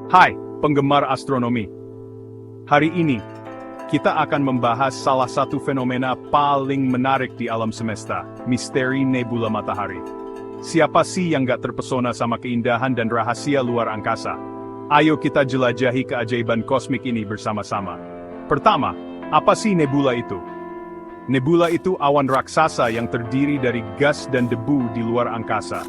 Hai, penggemar astronomi. Hari ini, kita akan membahas salah satu fenomena paling menarik di alam semesta, misteri nebula matahari. Siapa sih yang gak terpesona sama keindahan dan rahasia luar angkasa? Ayo kita jelajahi keajaiban kosmik ini bersama-sama. Pertama, apa sih nebula itu? Nebula itu awan raksasa yang terdiri dari gas dan debu di luar angkasa.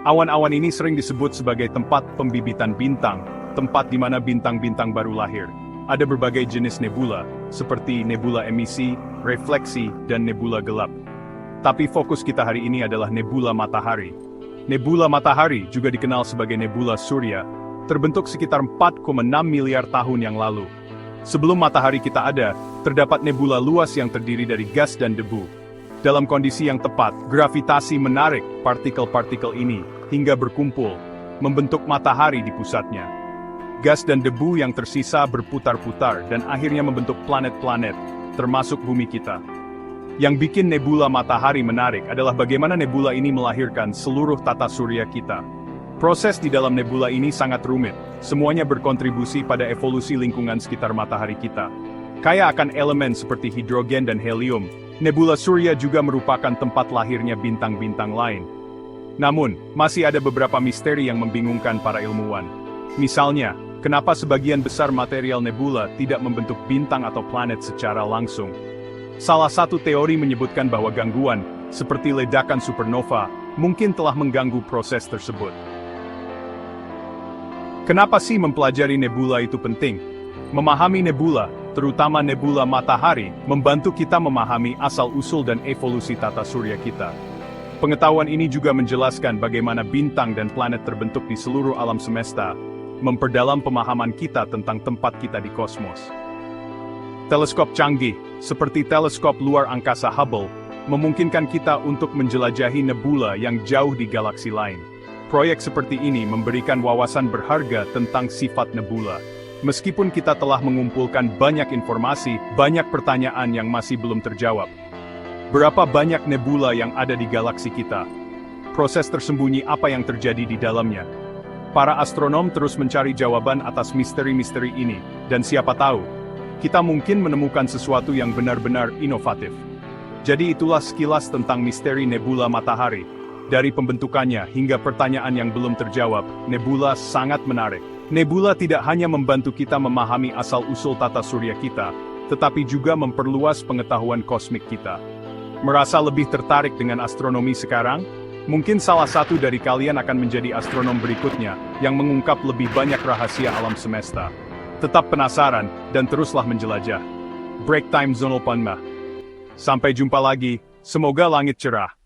Awan-awan ini sering disebut sebagai tempat pembibitan bintang, tempat di mana bintang-bintang baru lahir. Ada berbagai jenis nebula, seperti nebula emisi, refleksi, dan nebula gelap. Tapi fokus kita hari ini adalah nebula matahari. Nebula matahari juga dikenal sebagai nebula surya, terbentuk sekitar 4,6 miliar tahun yang lalu. Sebelum matahari kita ada, terdapat nebula luas yang terdiri dari gas dan debu. Dalam kondisi yang tepat, gravitasi menarik partikel-partikel ini hingga berkumpul, membentuk matahari di pusatnya. Gas dan debu yang tersisa berputar-putar dan akhirnya membentuk planet-planet, termasuk bumi kita. Yang bikin nebula matahari menarik adalah bagaimana nebula ini melahirkan seluruh tata surya kita. Proses di dalam nebula ini sangat rumit, semuanya berkontribusi pada evolusi lingkungan sekitar matahari kita. Kaya akan elemen seperti hidrogen dan helium, nebula surya juga merupakan tempat lahirnya bintang-bintang lain. Namun, masih ada beberapa misteri yang membingungkan para ilmuwan. Misalnya, kenapa sebagian besar material nebula tidak membentuk bintang atau planet secara langsung? Salah satu teori menyebutkan bahwa gangguan, seperti ledakan supernova, mungkin telah mengganggu proses tersebut. Kenapa sih mempelajari nebula itu penting? Memahami nebula, terutama nebula matahari, membantu kita memahami asal-usul dan evolusi tata surya kita. Pengetahuan ini juga menjelaskan bagaimana bintang dan planet terbentuk di seluruh alam semesta, memperdalam pemahaman kita tentang tempat kita di kosmos. Teleskop canggih, seperti teleskop luar angkasa Hubble, memungkinkan kita untuk menjelajahi nebula yang jauh di galaksi lain. Proyek seperti ini memberikan wawasan berharga tentang sifat nebula. Meskipun kita telah mengumpulkan banyak informasi, banyak pertanyaan yang masih belum terjawab. Berapa banyak nebula yang ada di galaksi kita? Proses tersembunyi apa yang terjadi di dalamnya? Para astronom terus mencari jawaban atas misteri-misteri ini, dan siapa tahu, kita mungkin menemukan sesuatu yang benar-benar inovatif. Jadi itulah sekilas tentang misteri nebula matahari. Dari pembentukannya hingga pertanyaan yang belum terjawab, nebula sangat menarik. Nebula tidak hanya membantu kita memahami asal-usul tata surya kita, tetapi juga memperluas pengetahuan kosmik kita. Merasa lebih tertarik dengan astronomi sekarang? Mungkin salah satu dari kalian akan menjadi astronom berikutnya, yang mengungkap lebih banyak rahasia alam semesta. Tetap penasaran, dan teruslah menjelajah. Break Time Zonal Panma. Sampai jumpa lagi, semoga langit cerah.